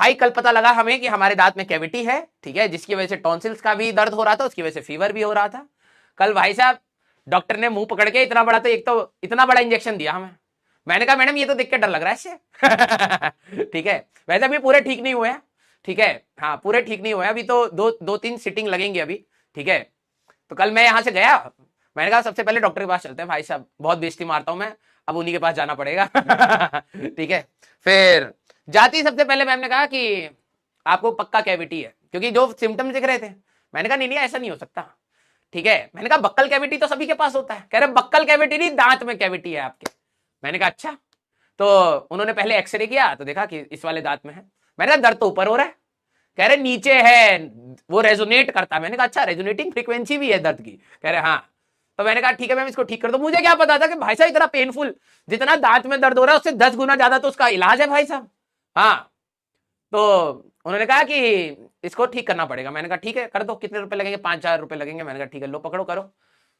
भाई कल पता लगा हमें कि हमारे दांत में कैविटी है, ठीक है, जिसकी वजह से टॉन्सिल्स का भी दर्द हो रहा था, उसकी वजह से फीवर भी हो रहा था। कल भाई साहब डॉक्टर ने मुंह पकड़ के इतना बड़ा, तो एक तो इतना बड़ा इंजेक्शन दिया हमें। मैंने कहा मैडम ये तो देख के डर लग रहा है इससे। ठीक है, वैसे अभी पूरे ठीक नहीं हुए हैं, ठीक है, हाँ पूरे ठीक नहीं हुए, अभी तो दो तीन सिटिंग लगेंगे अभी, ठीक है। तो कल मैं यहाँ से गया, मैंने कहा सबसे पहले डॉक्टर के पास चलते हैं भाई साहब, बहुत बेइज्जती मारता हूँ मैं, अब उन्हीं के पास जाना पड़ेगा। ठीक है, फिर जाती सबसे पहले मैम ने कहा कि आपको पक्का कैविटी है, क्योंकि जो सिम्टम्स दिख रहे थे। मैंने कहा नहीं नहीं ऐसा नहीं हो सकता, ठीक है। मैंने कहा बक्कल कैविटी तो सभी के पास होता है। कह रहे बक्कल कैविटी नहीं, दांत में कैविटी है आपके। मैंने कहा अच्छा। तो उन्होंने पहले एक्सरे किया तो देखा कि इस वाले दांत में है। मैंने कहा दर्द तो ऊपर हो रहा है। कह रहे नीचे है, वो रेजोनेट करता है। मैंने कहा अच्छा, रेजोनेटिंग फ्रीक्वेंसी भी है दर्द की। कह रहे हाँ। तो मैंने कहा ठीक है मैम इसको ठीक कर दो। मुझे क्या पता था कि भाई साहब इतना पेनफुल, जितना दांत में दर्द हो रहा है उससे 10 गुना ज्यादा तो उसका इलाज है भाई साहब। हाँ, तो उन्होंने कहा कि इसको ठीक करना पड़ेगा। मैंने कहा ठीक है कर दो। कितने रुपए लगेंगे? 5-4 रुपए लगेंगे। मैंने कहा ठीक है लो पकड़ो करो।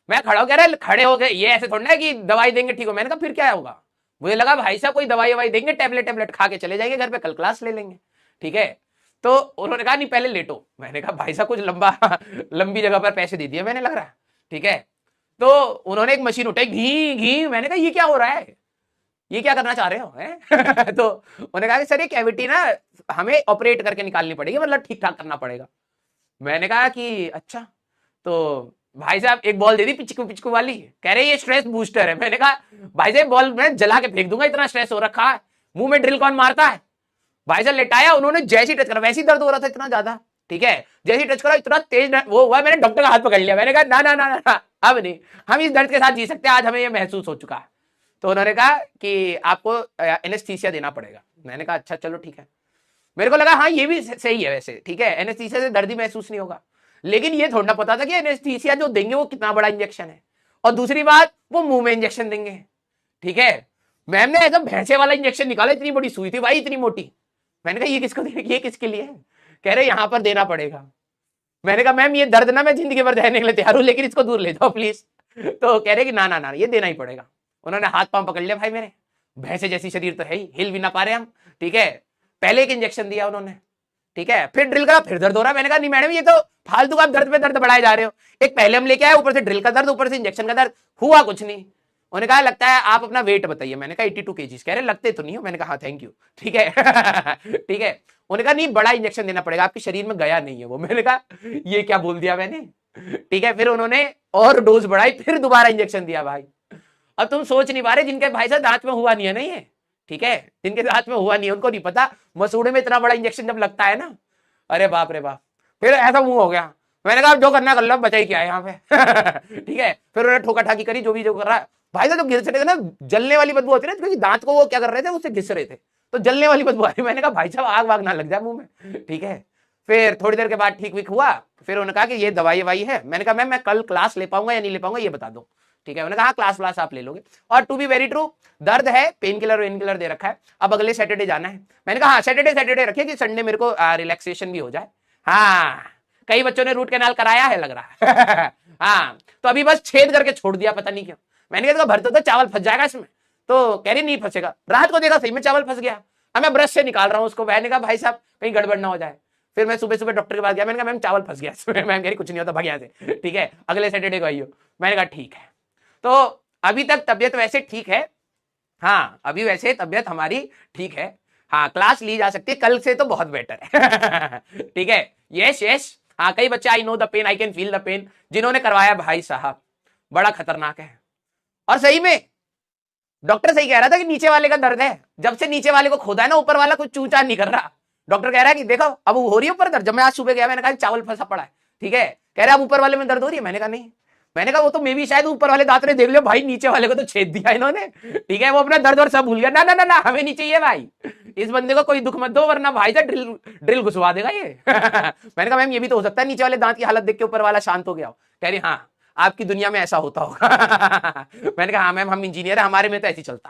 मैं खड़ा हो, कह रहे खड़े हो गए, ये ऐसे थोड़ा है कि दवाई देंगे ठीक हो। मैंने कहा फिर क्या होगा? मुझे लगा भाई साहब कोई दवाई ववाई देंगे, टेबलेट खा के चले जाएंगे घर पे, कल क्लास ले लेंगे, ठीक है। तो उन्होंने कहा नहीं पहले लेटो। मैंने कहा भाई साहब कुछ लंबी जगह पर पैसे दे दिए मैंने लग रहा है, ठीक है। तो उन्होंने एक मशीन उठाई, घी घी। मैंने कहा ये क्या हो रहा है, ये क्या करना चाह रहे हो है? तो उन्होंने कहा कि सर ये कैविटी ना हमें ऑपरेट करके निकालनी पड़ेगी, मतलब ठीक ठाक करना पड़ेगा। मैंने कहा कि अच्छा। तो भाई साहब एक बॉल दे दी पिचकू पिचकू वाली। कह रहे ये स्ट्रेस बूस्टर है। मैंने कहा भाई साहब बॉल मैं जला के फेंक दूंगा, इतना स्ट्रेस हो रखा है। मुंह में ड्रिल कौन मारता है? भाई साहब लेटाया, उन्होंने जैसी टच करा वैसी दर्द हो रहा था इतना ज्यादा, ठीक है। जैसी टच करा इतना तेज वो हुआ, मैंने डॉक्टर का हाथ पकड़ लिया। मैंने कहा ना ना ना ना अब नहीं, हम इस दर्द के साथ जी सकते हैं, आज हमें ये महसूस हो चुका है। तो उन्होंने कहा कि आपको एनेस्थीसिया देना पड़ेगा। मैंने कहा अच्छा चलो ठीक है। मेरे को लगा हाँ ये भी सही है वैसे, ठीक है, एनेस्थीसिया से दर्द ही महसूस नहीं होगा। लेकिन ये थोड़ा पता था कि एनेस्थीसिया जो देंगे वो कितना बड़ा इंजेक्शन है, और दूसरी बात वो मुंह में इंजेक्शन देंगे, ठीक है। मैम ने ऐसा भैंसे वाला इंजेक्शन निकाला, इतनी बड़ी सुई थी भाई, इतनी मोटी। मैंने कहा ये किसको ये किसके लिए है? कह रहे यहां पर देना पड़ेगा। मैंने कहा मैम ये दर्द ना मैं जिंदगी भर रहने के लिए तैयार हूं, लेकिन इसको दूर ले जाओ प्लीज। तो कह रहे कि ना ना ना ये देना ही पड़ेगा। उन्होंने हाथ पांव पकड़ लिया भाई मेरे, भैंसे जैसी शरीर तो है ही, हिल भी ना पा रहे हम, ठीक है। पहले एक इंजेक्शन दिया उन्होंने, ठीक है, फिर ड्रिल करा, फिर दर्द हो रहा है। मैंने कहा नहीं मैडम ये तो फालतू का आप दर्द पे दर्द बढ़ाए जा रहे हो। एक पहले हम लेके आए, ऊपर से ड्रिल का दर्द, ऊपर से इंजेक्शन का दर्द, हुआ कुछ नहीं। उन्होंने कहा लगता है आप अपना वेट बताइए। मैंने कहा 82 kg। कह रहे लगते तो नहीं हो। मैंने कहा हाँ थैंक यू, ठीक है। ठीक है। उन्होंने कहा नहीं बड़ा इंजेक्शन देना पड़ेगा, आपके शरीर में गया नहीं है वो। मैंने कहा ये क्या बोल दिया मैंने, ठीक है। फिर उन्होंने और डोज बढ़ाई, फिर दोबारा इंजेक्शन दिया भाई। अब तुम सोच नहीं पा रहे जिनके भाई साहब दांत में हुआ नहीं है नहीं है, ठीक है, जिनके दांत में हुआ नहीं है उनको नहीं पता मसूड़े में इतना बड़ा इंजेक्शन जब लगता है ना, अरे बाप रे बाप। फिर ऐसा मुंह हो गया। मैंने कहा जो करना कर लो, बचाई क्या है यहाँ पे। ठीक है। फिर उन्होंने ठोका ठाकी करी, जो भी जो कर रहा है। भाई साहब जो घिस रहे थे ना, जलने वाली बदबू होती है ना, क्योंकि दांत को वो क्या कर रहे थे, उससे घिस रहे थे, तो जलने वाली बदबू आ रही। मैंने कहा भाई साहब आग वाग ना लग जाए मुंह में, ठीक है। फिर थोड़ी देर के बाद ठीक विक हुआ। फिर उन्होंने कहा कि ये दवाई ववाई है। मैंने कहा मैम मैं कल क्लास ले पाऊंगा या नहीं ले पाऊंगा ये बता दो, ठीक है। उन्होंने कहा क्लास व्लास आप ले लोगे। और टू बी वेरी ट्रू, दर्द है, पेन किलर दे रखा है, अब अगले सैटरडे जाना है। मैंने कहा हाँ सैटरडे रखिए कि संडे मेरे को रिलैक्सेशन भी हो जाए। हाँ कई बच्चों ने रूट कैनाल कराया है लग रहा है। हाँ तो अभी बस छेद करके छोड़ दिया, पता नहीं क्यों। मैंने कहा भरते तो चावल फंस जाएगा इसमें, तो कह रही नहीं फंसेगा। रात को देखा सही में चावल फंस गया। अब मैं ब्रश से निकाल रहा हूँ उसको। मैंने कहा भाई साहब कहीं गड़बड़ ना हो जाए। फिर मैं सुबह सुबह डॉक्टर के पास गया। मैंने कहा मैम चावल फंस गया इसमें। मैम कह रही कुछ नहीं होता, भाग यहाँ से, ठीक है, अगले सैटरडे को आइयो। मैंने कहा ठीक है। तो अभी तक तबियत वैसे ठीक है, हाँ अभी वैसे तबियत हमारी ठीक है, हाँ क्लास ली जा सकती है, कल से तो बहुत बेटर है। ठीक है, यस यस। हाँ कई बच्चे I know the pain, I can feel the pain, जिन्होंने करवाया भाई साहब बड़ा खतरनाक है। और सही में डॉक्टर सही कह रहा था कि नीचे वाले का दर्द है, जब से नीचे वाले को खोदा है ना ऊपर वाला कुछ चूचा नहीं कर रहा। डॉक्टर कह रहा है कि देखो अब हो रही है ऊपर दर्द। जब मैं आज सुबह गया मैंने कहा चावल फंसा पड़ा है, ठीक है, कह रहा है अब ऊपर वाले में दर्द हो रही है। मैंने कहा नहीं। मैंने कहा वो तो मे भी शायद ऊपर वाले दांत ने देख लिया भाई, नीचे वाले को तो छेद दिया इन्होंने, ठीक है, वो अपना दर्द और सब भूल गया। ना ना ना ना हमें नहीं चाहिए भाई, इस बंदे को कोई दुख मत दो वरना भाई से ड्रिल घुसवा देगा ये। मैंने कहा मैम ये भी तो हो सकता है नीचे वाले दांत की हालत देख के ऊपर वाला शांत हो गया हो। कह रही हाँ आपकी दुनिया में ऐसा होता होगा। मैंने कहा हाँ मैम हम इंजीनियर है, हमारे में तो ऐसे चलता है।